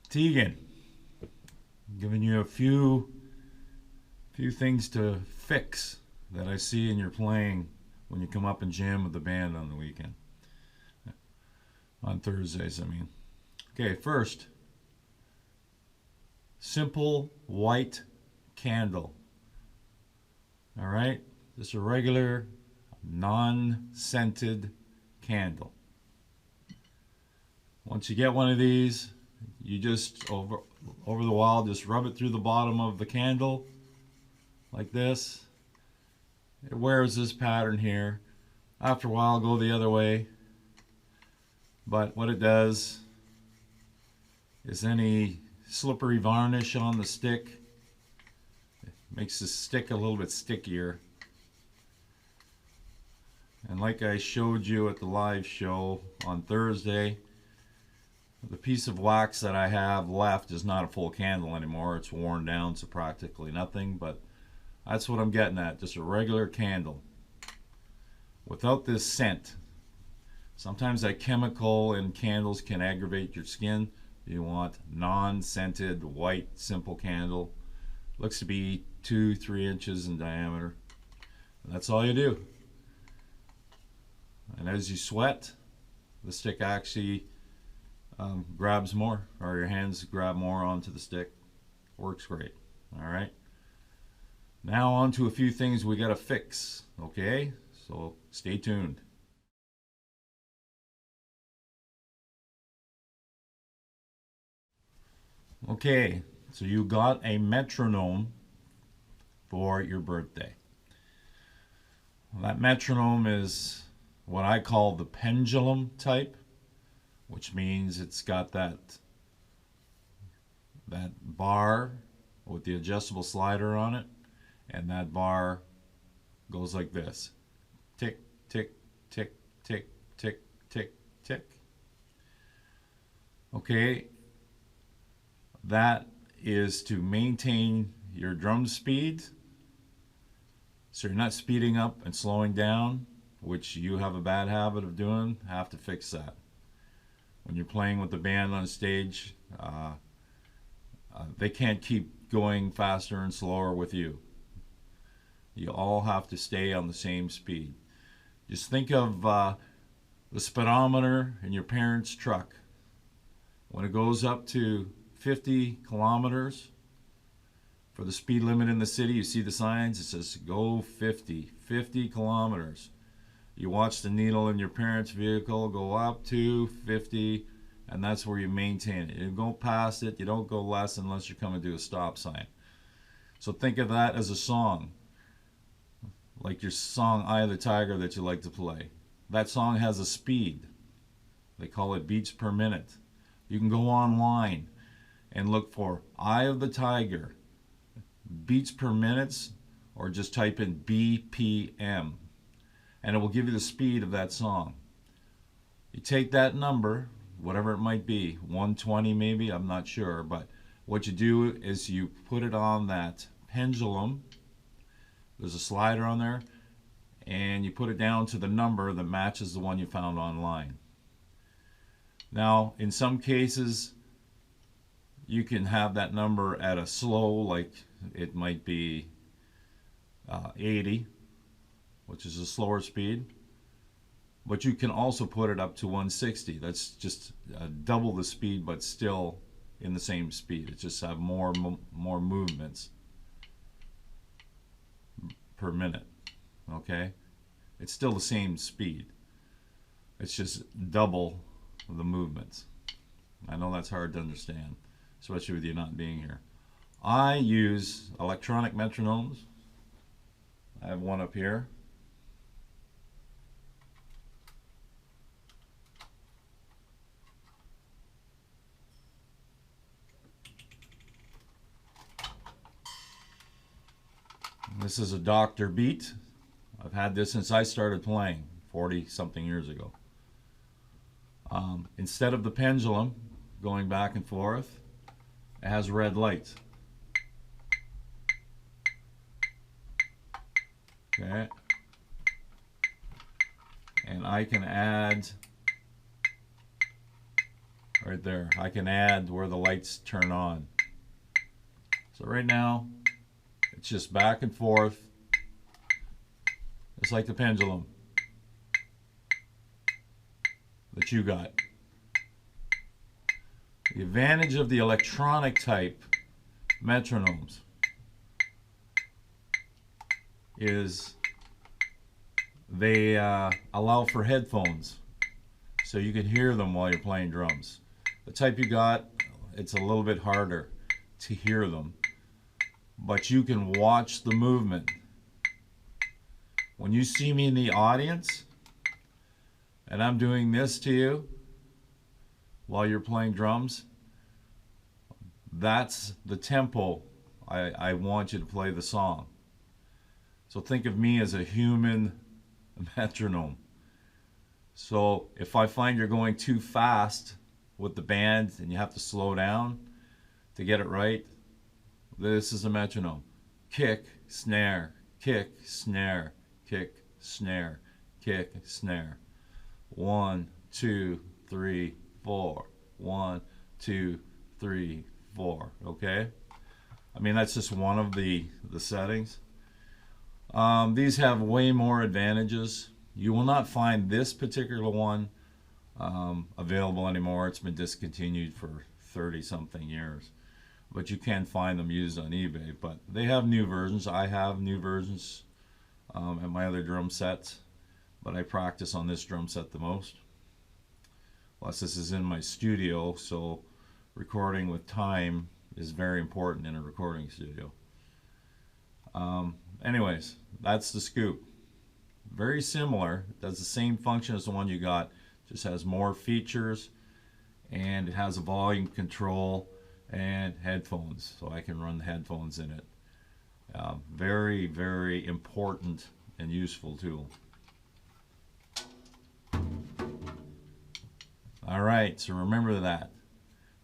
Teagan, giving you a few things to fix that I see in your playing when you come up and jam with the band on the weekend. On Thursdays, I mean. Okay, first, simple white candle. All right, just a regular, non-scented candle. Once you get one of these, you just over the wall, just rub it through the bottom of the candle like this. It wears this pattern here. After a while, go the other way. But what it does is any slippery varnish on the stick, it makes the stick a little bit stickier. And like I showed you at the live show on Thursday, the piece of wax that I have left is not a full candle anymore. It's worn down to practically nothing, but that's what I'm getting at, just a regular candle without this scent. Sometimes that chemical in candles can aggravate your skin. You want non-scented, white, simple candle. Looks to be 2-3 inches in diameter. And that's all you do. And as you sweat, the stick actually grabs more, or your hands grab more onto the stick. Works great. All right. Now on to a few things we got to fix. Okay, so stay tuned. Okay, so you got a metronome for your birthday. That metronome is what I call the pendulum type, which means it's got that bar with the adjustable slider on it, and that bar goes like this. Tick, tick, tick, tick, tick, tick, tick. Okay, that is to maintain your drum speed, so you're not speeding up and slowing down, which you have a bad habit of doing. Have to fix that. When you're playing with the band on stage, they can't keep going faster and slower with you. You all have to stay on the same speed. Just think of the speedometer in your parents' truck. When it goes up to 50 kilometers for the speed limit in the city, you see the signs, it says go 50 kilometers. You watch the needle in your parents' vehicle go up to 50, and that's where you maintain it. You don't go past it, you don't go less unless you're coming to a stop sign. So think of that as a song, like your song Eye of the Tiger that you like to play. That song has a speed. They call it beats per minute. You can go online and look for Eye of the Tiger, beats per minute, or just type in BPM, and it will give you the speed of that song. You take that number, whatever it might be, 120 maybe, I'm not sure, but what you do is you put it on that pendulum. There's a slider on there, and you put it down to the number that matches the one you found online. Now, in some cases, you can have that number at a slow, like it might be 80, which is a slower speed. But you can also put it up to 160. That's just double the speed, but still in the same speed. It just have more movements per minute. Okay, it's still the same speed. It's just double the movements. I know that's hard to understand, especially with you not being here. I use electronic metronomes. I have one up here. This is a Dr. Beat. I've had this since I started playing 40 something years ago. Instead of the pendulum going back and forth, it has red lights. Okay. And I can add right there. I can add where the lights turn on. So right now, it's just back and forth. It's like the pendulum that you got. The advantage of the electronic type metronomes is they allow for headphones, so you can hear them while you're playing drums. The type you got, it's a little bit harder to hear them, but you can watch the movement. When you see me in the audience and I'm doing this to you while you're playing drums, that's the tempo I want you to play the song. So think of me as a human metronome. So if I find you're going too fast with the band and you have to slow down to get it right, this is a metronome. Kick, snare, kick, snare, kick, snare, kick, snare. 1, 2, 3, 4. 1, 2, 3, 4. Okay? I mean, that's just one of the settings. These have way more advantages. You will not find this particular one available anymore. It's been discontinued for 30-something years. But you can find them used on eBay. But they have new versions. I have new versions at my other drum sets. But I practice on this drum set the most. Plus, this is in my studio, so recording with time is very important in a recording studio. Anyways, that's the Scoop. Very similar. It does the same function as the one you got. Just has more features, and it has a volume control and headphones, so I can run the headphones in it. Very, very important and useful tool. All right, so remember that.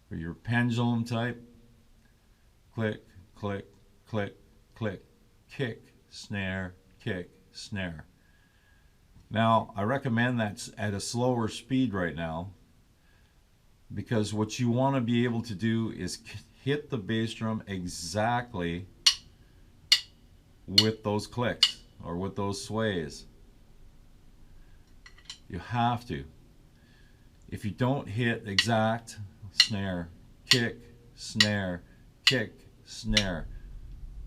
For your pendulum type, click, click, click, click, kick, snare, kick, snare. Now, I recommend that at a slower speed right now, because what you want to be able to do is hit the bass drum exactly with those clicks or with those sways. You have to. If you don't hit exact snare, kick, snare, kick, snare,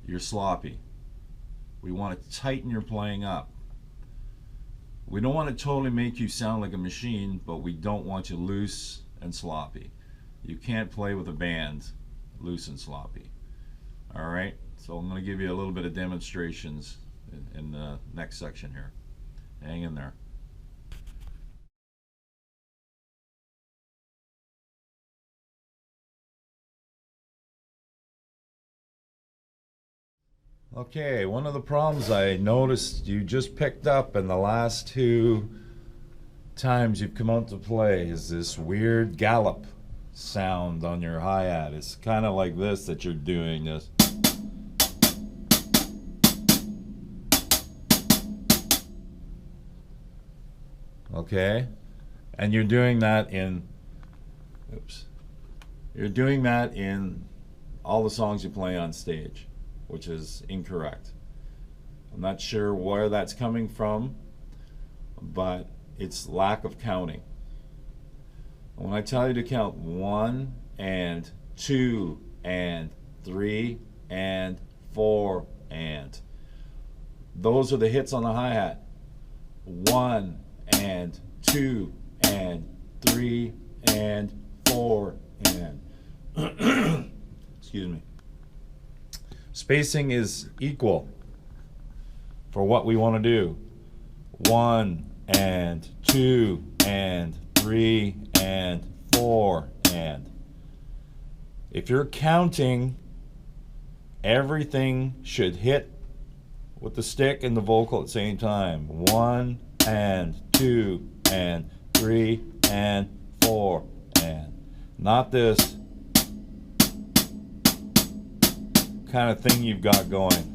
you're sloppy. We want to tighten your playing up. We don't want to totally make you sound like a machine, but we don't want you loose and sloppy. You can't play with a band loose and sloppy. All right, so I'm going to give you a little bit of demonstrations in the next section here. Hang in there. Okay, one of the problems I noticed you just picked up in the last 2 times you've come out to play is this weird gallop sound on your hi-hat. It's kind of like this that you're doing this. Okay? And you're doing that in, you're doing that in all the songs you play on stage, which is incorrect. I'm not sure where that's coming from, but it's lack of counting. When I tell you to count 1 and 2 and 3 and 4 and, those are the hits on the hi-hat. 1 and 2 and 3 and 4 and excuse me. Spacing is equal for what we want to do. 1 and 2 and 3 and 4 and. If you're counting, everything should hit with the stick and the vocal at the same time. 1 and 2 and 3 and 4 and. Not this kind of thing you've got going.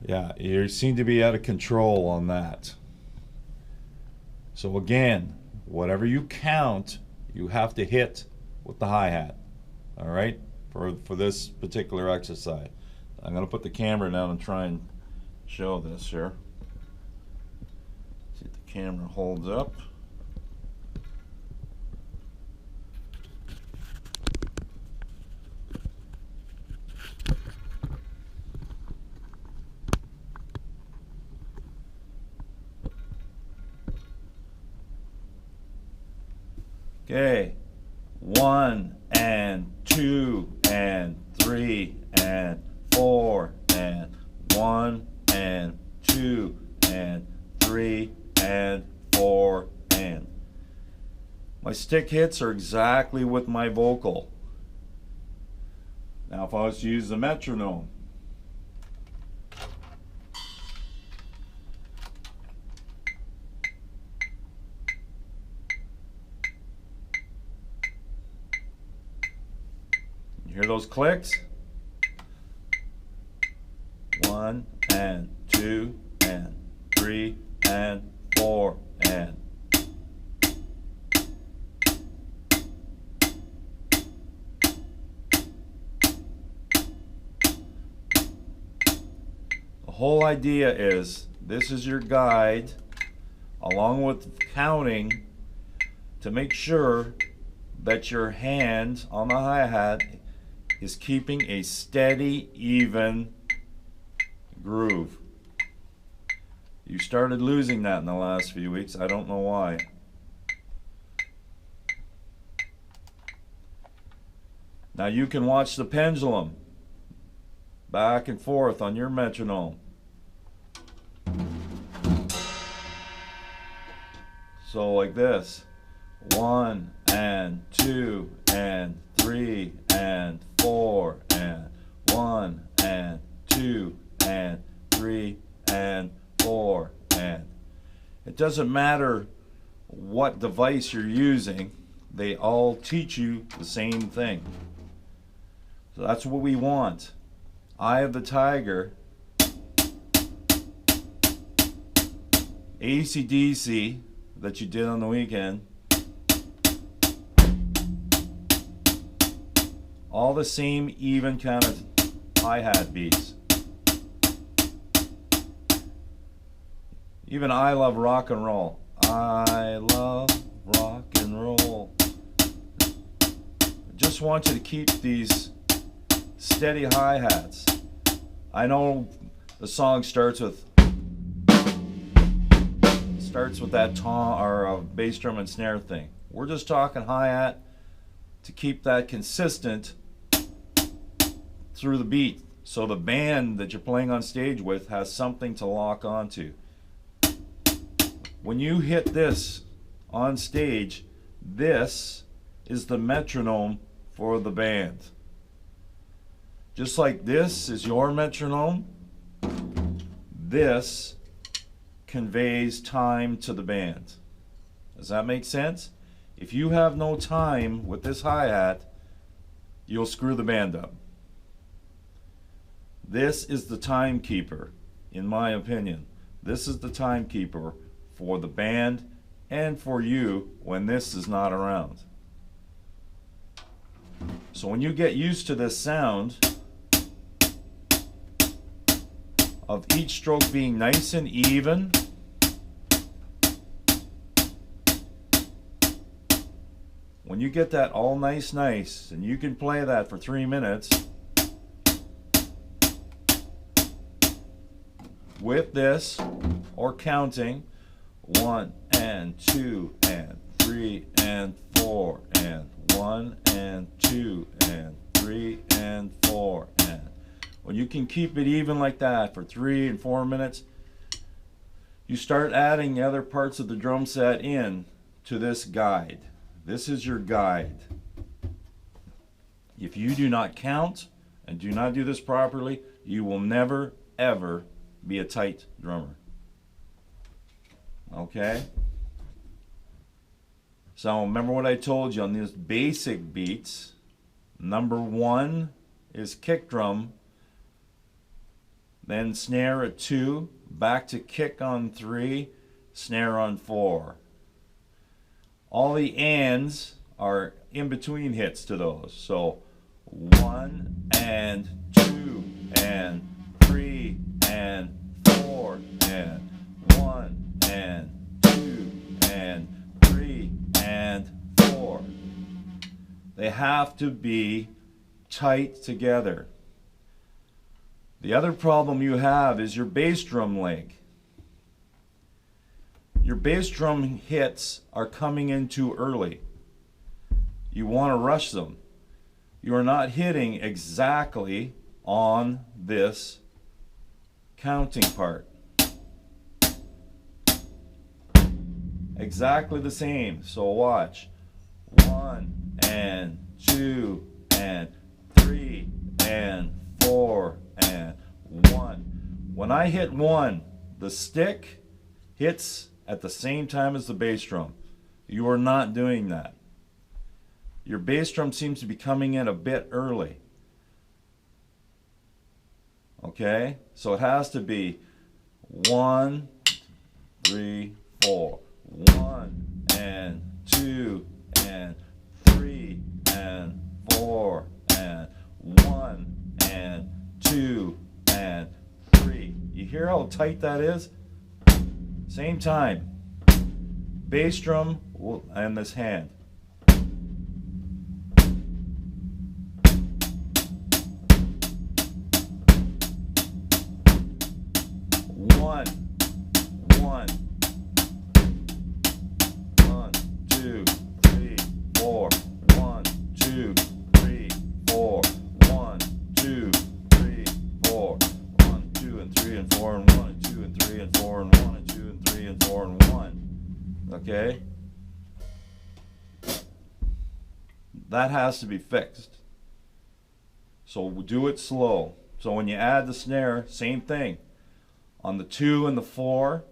Yeah, you seem to be out of control on that. So again, whatever you count you have to hit with the hi-hat. All right, for this particular exercise. I'm going to put the camera down and try and show this here. See if the camera holds up. Okay, 1 and 2 and 3 and 4 and 1 and 2 and 3 and 4 and. My stick hits are exactly with my vocal. Now if I was to use the metronome, you hear those clicks? 1 and 2 and 3 and 4 and. The whole idea is this is your guide along with counting to make sure that your hand on the hi-hat is keeping a steady, even groove. You started losing that in the last few weeks. I don't know why. Now you can watch the pendulum back and forth on your metronome. So like this. 1 and 2 and 3 and 4 and 1 and 2 and 3 and 4 and. It doesn't matter what device you're using, they all teach you the same thing. So that's what we want. Eye of the Tiger, AC/DC that you did on the weekend, all the same even kind of hi-hat beats. Even I love rock and roll. I love rock and roll. I just want you to keep these steady hi-hats. I know the song starts with that tom or bass drum and snare thing. We're just talking hi-hat to keep that consistent through the beat, so the band that you're playing on stage with has something to lock onto. When you hit this on stage, this is the metronome for the band. Just like this is your metronome, this conveys time to the band. Does that make sense? If you have no time with this hi-hat, you'll screw the band up. This is the timekeeper, in my opinion. This is the timekeeper for the band and for you when this is not around. So when you get used to this sound of each stroke being nice and even, when you get that all nice and you can play that for 3 minutes with this or counting 1 and 2 and 3 and 4 and 1 and 2 and 3 and 4 and. When you can keep it even like that for 3 and 4 minutes, you start adding the other parts of the drum set in to this guide. This is your guide. If you do not count and do not do this properly, you will never ever be a tight drummer. Okay? So remember what I told you on these basic beats. Number 1 is kick drum, then snare at 2, back to kick on 3, snare on 4. All the ands are in between hits to those. So 1 and 2 and 3 and 4 and 1 and 2 and 3 and 4. They have to be tight together. The other problem you have is your bass drum leg. Your bass drum hits are coming in too early. You want to rush them. You are not hitting exactly on this counting part. Exactly the same. So watch. 1 and 2 and 3 and 4 and 1. When I hit 1, the stick hits at the same time as the bass drum. You are not doing that. Your bass drum seems to be coming in a bit early. Okay? So it has to be 1, 3, 4. 1 and 2 and 3 and 4 and 1 and 2 and 3. You hear how tight that is? Same time. Bass drum and this hand. 1, 1, 1, 2, 3, 4. 1, 2, 3, 4. 1, 2, 3, 4. 1, 2, and 3 and 4 and 1 and 2 and 3 and 4 and 1 and 2 and 3 and 4 and 1. Okay? That has to be fixed. So do it slow. So when you add the snare, same thing. On the 2 and the 4,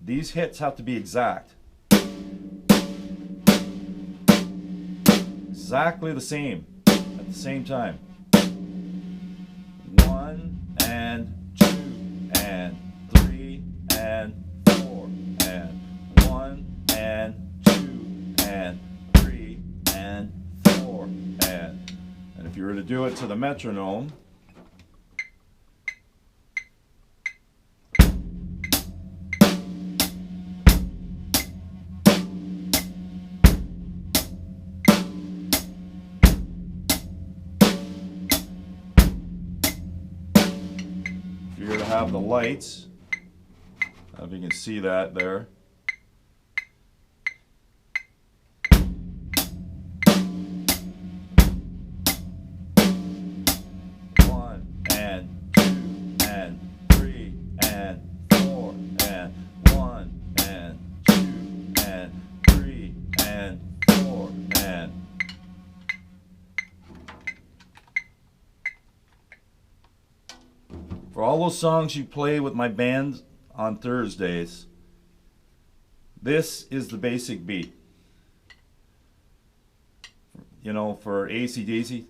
these hits have to be exact. Exactly the same at the same time. 1 and 2 and 3 and 4 and 1 and 2 and 3 and 4 and if you were to do it to the metronome, if you were to have the lights, if you can see that there. And 2 and 3 and 4 and 1 and 2 and 3 and 4 and for all those songs you play with my band on Thursdays, this is the basic beat. You know, for AC/DC,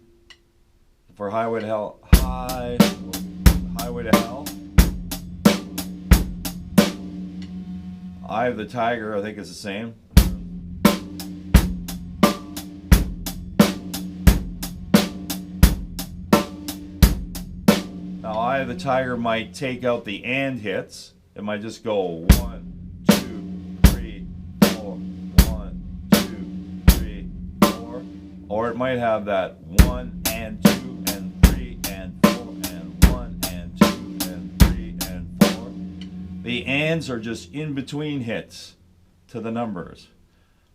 for Highway to Hell, Highway to Hell. Eye of the Tiger, I think it's the same. Now, Eye of the Tiger might take out the and hits. It might just go 1, 2, 3, 4, 1, 2, 3, 4. Or it might have that 1 and 2 and 3 and 4 and 1 and 2 and 3 and 4. The ands are just in between hits to the numbers.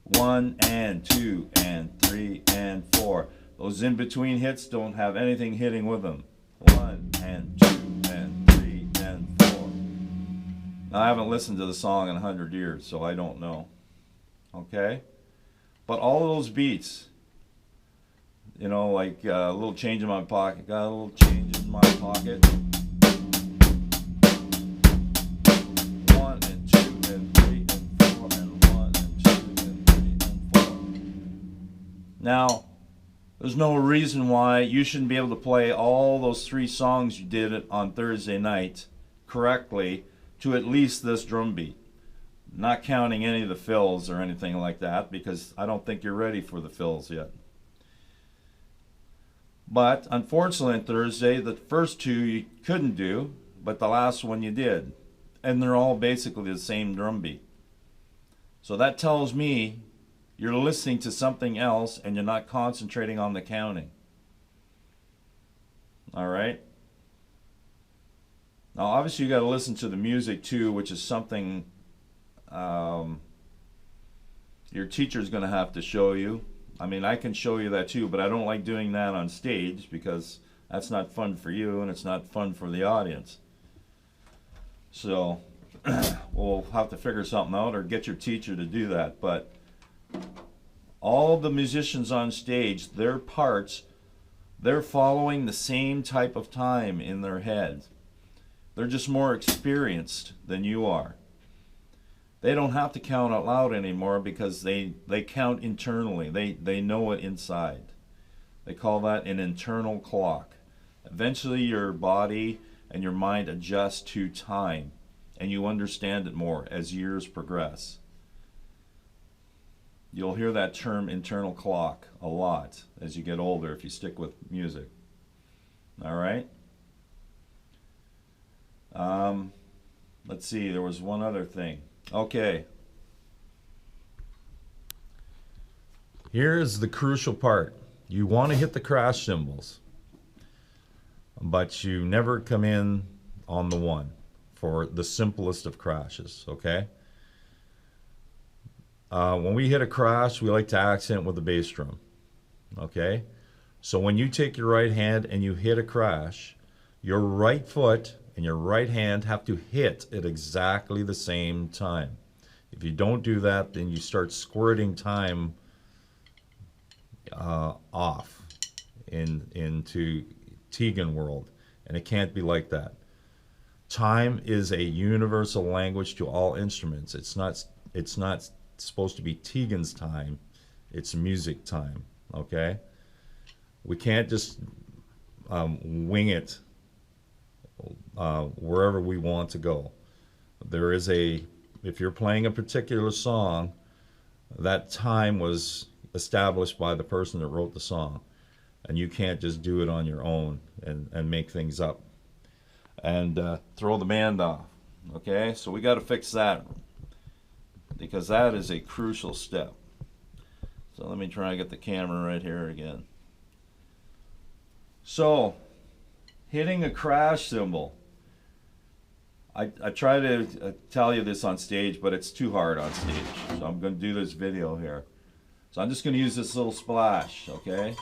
1 and 2 and 3 and 4. Those in between hits don't have anything hitting with them. 1 and 2 and 3 and 4. Now, I haven't listened to the song in 100 years, so I don't know. Okay? But all of those beats, you know, like a little change in my pocket, got a little change in my pocket. 1 and 2 and 3 and 4 and 1 and 2 and 3 and 4. Now, there's no reason why you shouldn't be able to play all those 3 songs you did on Thursday night correctly to at least this drum beat. Not counting any of the fills or anything like that, because I don't think you're ready for the fills yet. But unfortunately on Thursday, the first two you couldn't do, but the last one you did. And they're all basically the same drum beat. So that tells me you're listening to something else and you're not concentrating on the counting. All right? Now obviously you got to listen to the music too, which is something your teacher's going to have to show you. I mean, I can show you that too, but I don't like doing that on stage because that's not fun for you and it's not fun for the audience. So we'll have to figure something out or get your teacher to do that. But all the musicians on stage, their parts, they're following the same type of time in their head. They're just more experienced than you are. They don't have to count out loud anymore because they count internally. They know it inside. They call that an internal clock. Eventually your body and your mind adjust to time, and you understand it more as years progress. You'll hear that term internal clock a lot as you get older if you stick with music. All right? Let's see, there was one other thing. Okay. Here's the crucial part. You want to hit the crash cymbals, but you never come in on the one for the simplest of crashes, okay? When we hit a crash, we like to accent with the bass drum, okay? So when you take your right hand and you hit a crash, your right foot and your right hand have to hit at exactly the same time. If you don't do that, then you start squirting time off into Teagan world, and it can't be like that. Time is a universal language to all instruments. It's not supposed to be Teagan's time. It's music time. Okay. We can't just wing it wherever we want to go. There is if you're playing a particular song, that time was established by the person that wrote the song, and you can't just do it on your own and make things up and throw the band off. Okay, so we got to fix that because that is a crucial step. So let me try and get the camera right here again. So hitting a crash cymbal, I try to tell you this on stage, but it's too hard on stage. So I'm going to do this video here. So I'm just going to use this little splash, okay?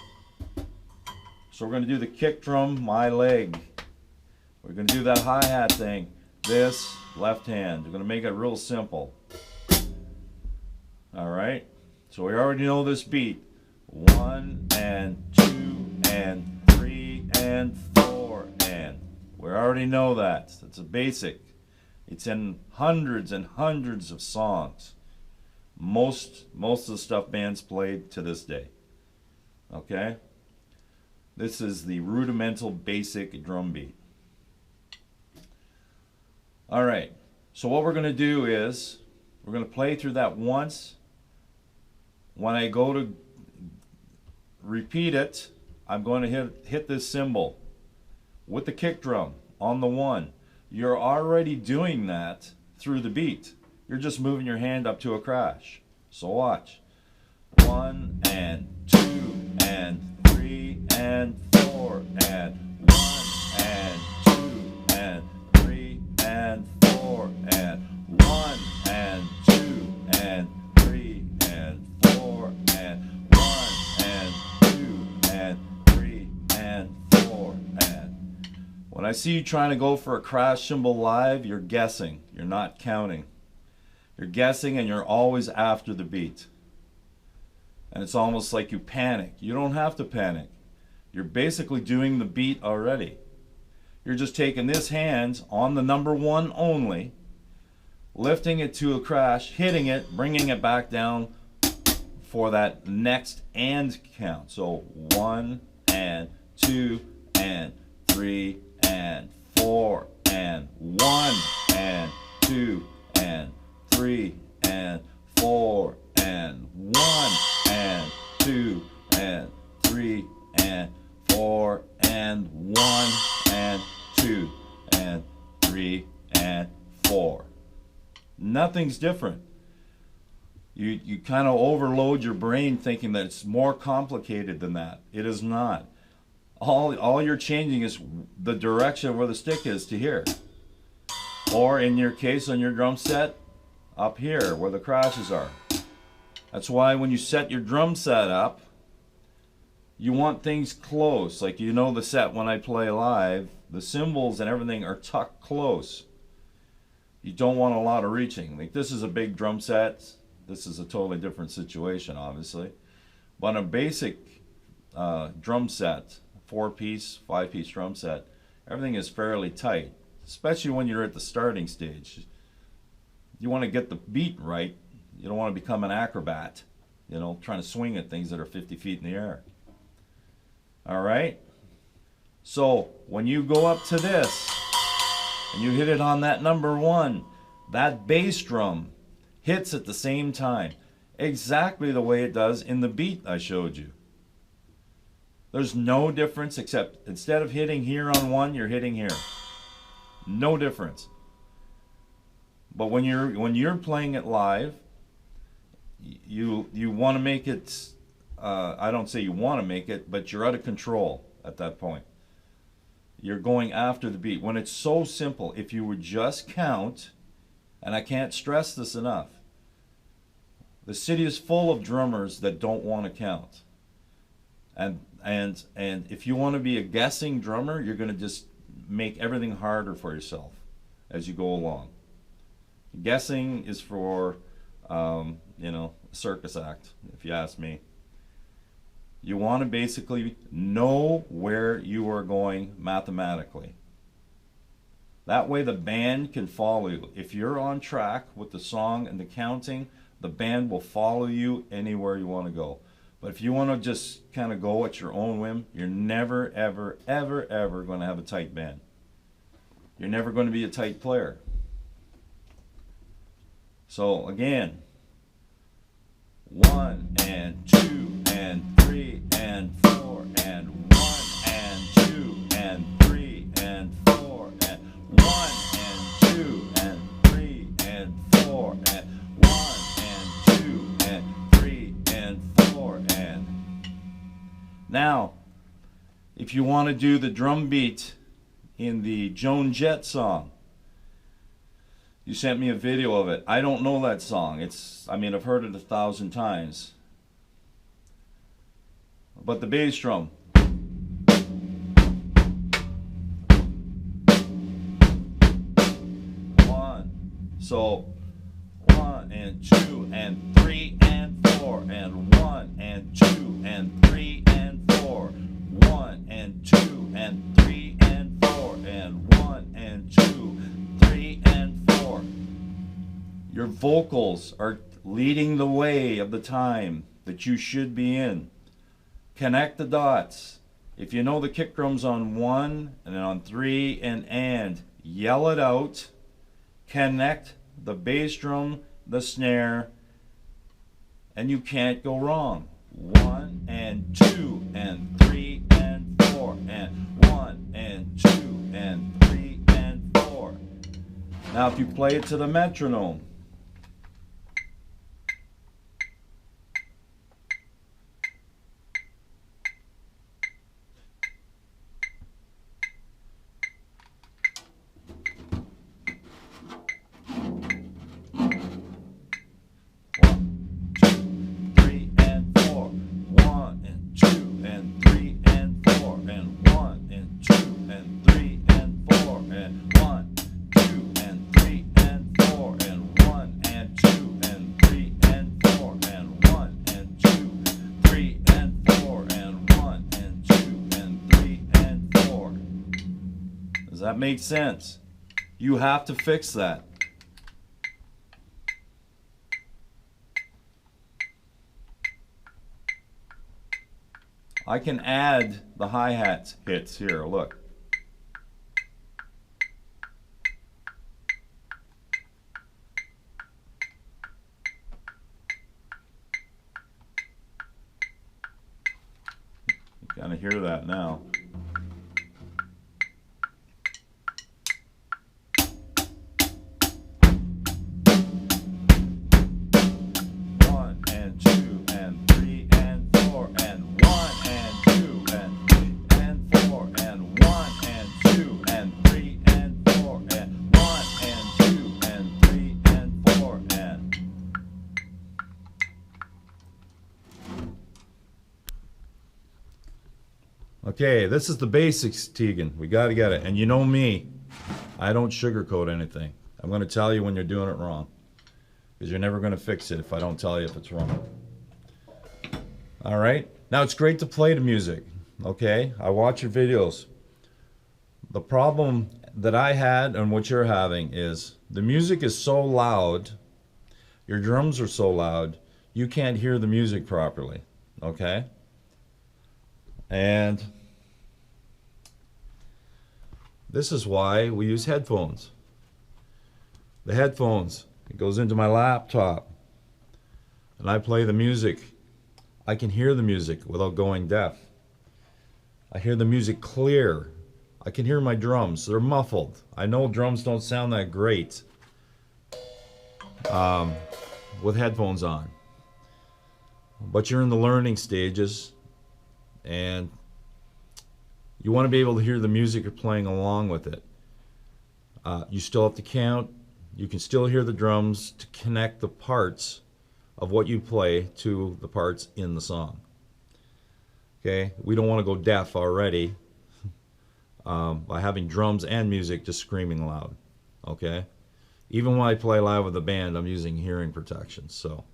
So we're going to do the kick drum, my leg. We're going to do that hi-hat thing. This, left hand. We're going to make it real simple. All right? So we already know this beat. 1 and 2 and 3 and 4 and. We already know that. It's a basic. It's in hundreds and hundreds of songs. Most of the stuff bands played to this day. Okay? This is the rudimental basic drum beat. All right. So what we're going to do is we're going to play through that once. When I go to repeat it, I'm going to hit this cymbal with the kick drum on the 1. You're already doing that through the beat. You're just moving your hand up to a crash. So watch. 1 and 2 and 3 and 4 and 1 and 2 and 3 and 4 and 1 and 2 and 3 and 4 and 1 and 2 and 3 and 4 and. When I see you trying to go for a crash cymbal live, you're guessing. You're not counting. You're guessing and you're always after the beat. And it's almost like you panic. You don't have to panic. You're basically doing the beat already. You're just taking this hand on the number 1 only, lifting it to a crash, hitting it, bringing it back down for that next and count. So 1 and 2 and 3 and 4 and 1 and 2 and 3 3 and 4 and 1 and 2 and 3 and 4 and 1 and 2 and 3 and 4. Nothing's different. You kind of overload your brain thinking that it's more complicated than that. It is not. All you're changing is the direction where the stick is to here. Or in your case on your drum set, up here where the crashes are. That's why when you set your drum set up, you want things close. Like, you know, the set when I play live, the cymbals and everything are tucked close. You don't want a lot of reaching. Like, this is a big drum set. This is a totally different situation, obviously. But a basic drum set, 4-piece, 5-piece drum set, everything is fairly tight, especially when you're at the starting stage. You want to get the beat right. You don't want to become an acrobat, you know, trying to swing at things that are 50 feet in the air. All right? So when you go up to this and you hit it on that number 1, that bass drum hits at the same time, exactly the way it does in the beat I showed you. There's no difference, except instead of hitting here on 1, you're hitting here. No difference. But when you're playing it live, you want to make it, I don't say you want to make it, but you're out of control at that point. You're going after the beat. When it's so simple, if you would just count, and I can't stress this enough, the city is full of drummers that don't want to count. And if you want to be a guessing drummer, you're going to just make everything harder for yourself as you go along. Guessing is for, you know, a circus act, if you ask me. You want to basically know where you are going mathematically. That way the band can follow you. If you're on track with the song and the counting, the band will follow you anywhere you want to go. But if you want to just kind of go at your own whim, you're never, ever, ever, ever going to have a tight band. You're never going to be a tight player. So again, 1 and 2 and 3 and 4 and 1 and 2 and 3 and 4 and 1 and 2 and 3 and 4 and 1 and 2 and 3 and 4 and... Now, if you want to do the drum beat in the Joan Jett song, you sent me a video of it. I don't know that song. I mean, I've heard it 1,000 times. But the bass drum. So 1 and 2 and 3 and 4 and 1 and 2 and 3 and 4. 1 and 2 and 3 and 4 and 1 and 2, 3 and 4. Your vocals are leading the way of the time that you should be in. Connect the dots. If you know the kick drum's on 1 and on 3 and yell it out. Connect the bass drum, the snare, and you can't go wrong. 1 and 2 and 3 and 4 and 1 and 2 and 3 and 4. Now if you play it to the metronome, does that make sense? You have to fix that. I can add the hi-hat hits here, look. kind of hear that now. One and two and three and four and one and two and three and four and one and two and three and four and one and two and three and four and. Okay, this is the basics, Teagan. We got to get it. And you know me, I don't sugarcoat anything. I'm going to tell you when you're doing it wrong. Because you're never going to fix it if I don't tell you if it's wrong. All right? Now, it's great to play the music. Okay? I watch your videos. The problem that I had and what you're having is the music is so loud, your drums are so loud, you can't hear the music properly. Okay? And this is why we use headphones. The headphones, it goes into my laptop and I play the music. I can hear the music without going deaf. I hear the music clear. I can hear my drums. They're muffled. I know drums don't sound that great with headphones on. But you're in the learning stages. And you want to be able to hear the music you're playing along with it. You still have to count. You can still hear the drums to connect the parts of what you play to the parts in the song. Okay, we don't want to go deaf already by having drums and music just screaming loud. Okay, even when I play live with the band, I'm using hearing protection. So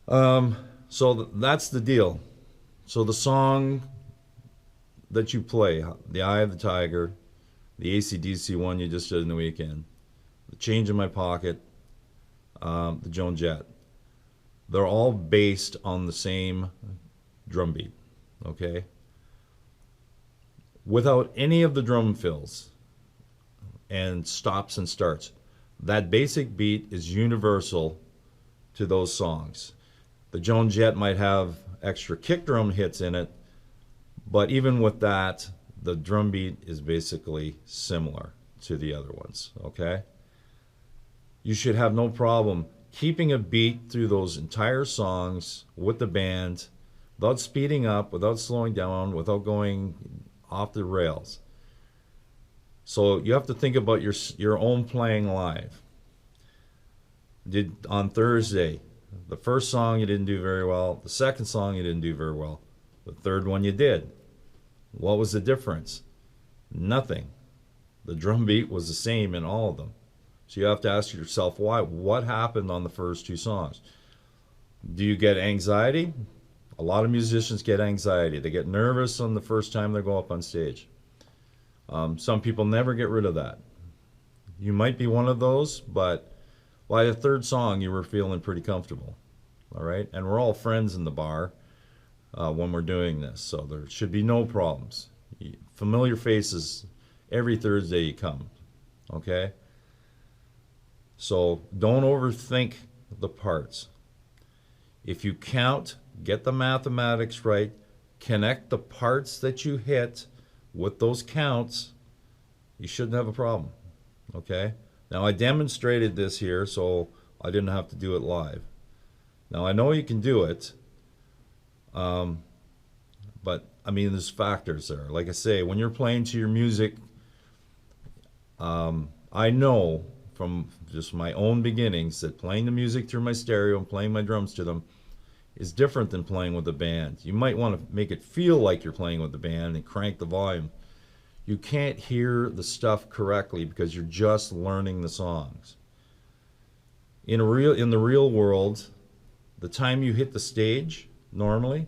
that's the deal. So the song that you play, The Eye of the Tiger, the AC/DC one you just did in the weekend, The Change in My Pocket, the Joan Jett, they're all based on the same drum beat, okay? Without any of the drum fills and stops and starts, that basic beat is universal to those songs. The Joan Jett might have extra kick drum hits in it, but even with that, the drum beat is basically similar to the other ones, okay? You should have no problem keeping a beat through those entire songs with the band without speeding up, without slowing down, without going off the rails. So you have to think about your own playing live. On Thursday, the first song you didn't do very well. The second song you didn't do very well. The third one you did. What was the difference? Nothing. The drum beat was the same in all of them. So you have to ask yourself why. What happened on the first two songs? Do you get anxiety? A lot of musicians get anxiety. They get nervous on the first time they go up on stage. Some people never get rid of that. You might be one of those, but by the third song, you were feeling pretty comfortable, all right? And we're all friends in the bar when we're doing this, so there should be no problems. Familiar faces every Thursday you come, okay? So don't overthink the parts. If you count, get the mathematics right, connect the parts that you hit with those counts, you shouldn't have a problem, okay? Now, I demonstrated this here, so I didn't have to do it live. Now, I know you can do it, but, I mean, there's factors there. Like I say, when you're playing to your music, I know from just my own beginnings that playing the music through my stereo and playing my drums to them is different than playing with the band. You might want to make it feel like you're playing with the band and crank the volume. You can't hear the stuff correctly because you're just learning the songs. In the real world, the time you hit the stage, normally,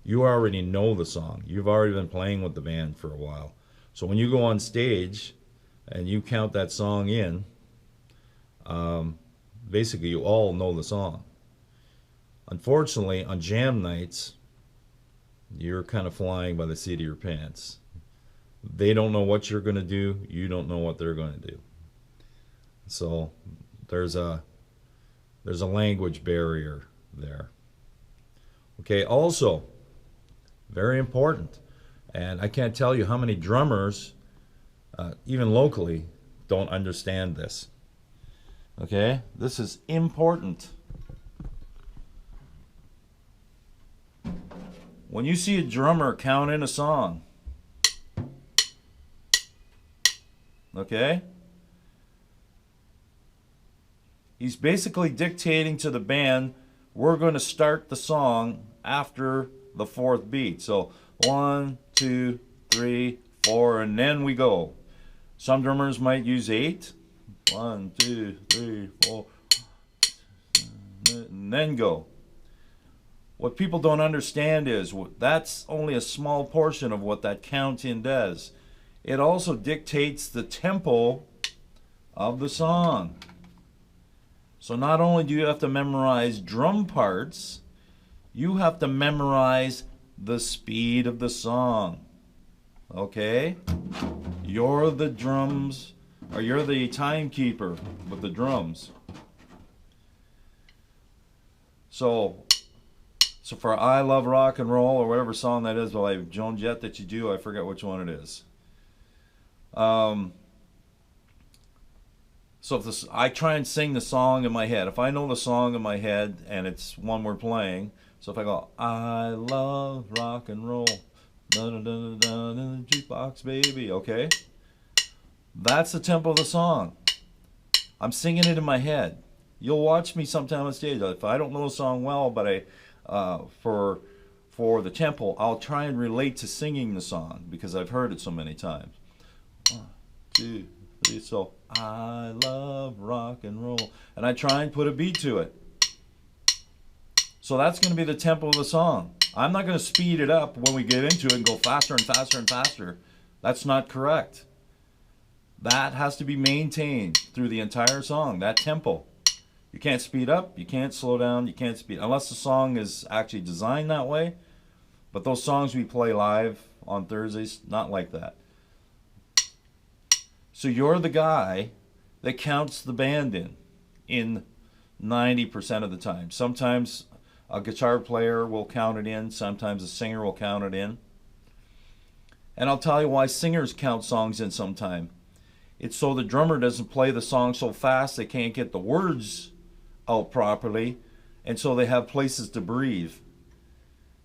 you already know the song. You've already been playing with the band for a while. So when you go on stage and you count that song in, basically you all know the song. Unfortunately, on jam nights, you're kind of flying by the seat of your pants. They don't know what you're going to do. You don't know what they're going to do. So there's a language barrier there. Okay, also, Very important. And I can't tell you how many drummers, even locally, don't understand this. Okay? This is important. When you see a drummer count in a song, okay, he's basically dictating to the band, we're going to start the song after the fourth beat. So 1, 2, 3, 4, and then we go. Some drummers might use 8. 1, 2, 3, 4, and then go. What people don't understand is that's only a small portion of what that count in does. It also dictates the tempo of the song. So not only do you have to memorize drum parts, you have to memorize the speed of the song. Okay? You're the drums, or you're the timekeeper with the drums. So for I Love Rock and Roll, or whatever song that is by Joan Jett that you do, I forget which one it is. So if I try and sing the song in my head. If I know the song in my head and it's one we're playing, so if I go, I love rock and roll, dun dun dun dun in the jukebox, baby, okay? That's the tempo of the song. I'm singing it in my head. You'll watch me sometime on stage. If I don't know the song well, but for the tempo, I'll try and relate to singing the song because I've heard it so many times. 1, 2, 3, so I love rock and roll, and I try and put a beat to it. So that's going to be the tempo of the song. I'm not going to speed it up when we get into it and go faster and faster and faster. That's not correct. That has to be maintained through the entire song, that tempo. You can't speed up, you can't slow down, you can't speed, unless the song is actually designed that way. But those songs we play live on Thursdays, not like that. So you're the guy that counts the band in 90% of the time. Sometimes a guitar player will count it in, sometimes a singer will count it in. And I'll tell you why singers count songs in sometime. It's so the drummer doesn't play the song so fast they can't get the words out properly, and so they have places to breathe.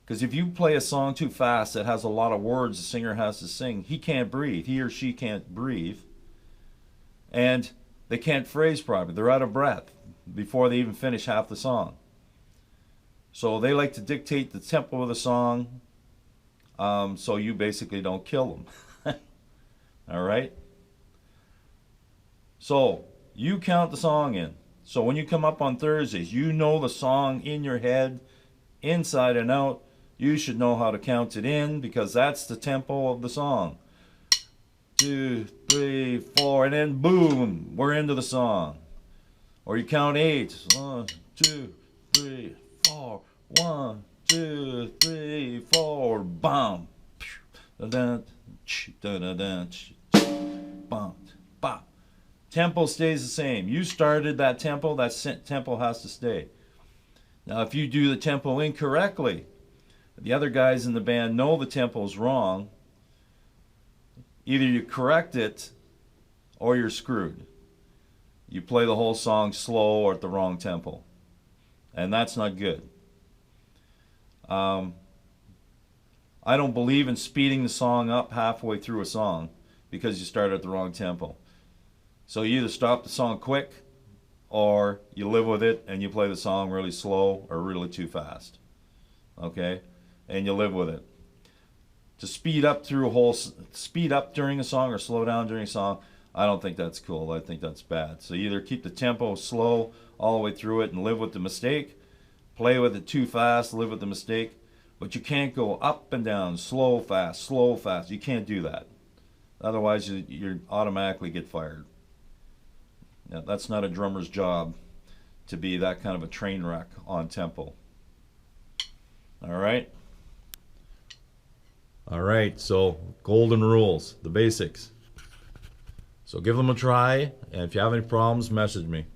Because if you play a song too fast that has a lot of words the singer has to sing, he can't breathe. He or she can't breathe. And they can't phrase properly. They're out of breath before they even finish half the song. So they like to dictate the tempo of the song, so you basically don't kill them. All right? So you count the song in. So when you come up on Thursdays, you know the song in your head, inside and out. You should know how to count it in because that's the tempo of the song. 2, 3, 4, and then boom, we're into the song. Or you count 8. 1, 2, 3, 4. 1, 2, 3, 4. Bam. Bam. Bam. Tempo stays the same. You started that tempo has to stay. Now, if you do the tempo incorrectly, the other guys in the band know the tempo's wrong. Either you correct it or you're screwed. You play the whole song slow or at the wrong tempo. And that's not good. I don't believe in speeding the song up halfway through a song because you started at the wrong tempo. So you either stop the song quick or you live with it and you play the song really slow or really too fast. Okay? And you live with it. To speed up during a song or slow down during a song, I don't think that's cool. I think that's bad. So you either keep the tempo slow all the way through it and live with the mistake, play with it too fast, live with the mistake, but you can't go up and down, slow, fast, slow, fast. You can't do that. Otherwise, you automatically get fired. Now, that's not a drummer's job to be that kind of a train wreck on tempo. All right? All right, so golden rules, the basics. So give them a try, and if you have any problems, message me.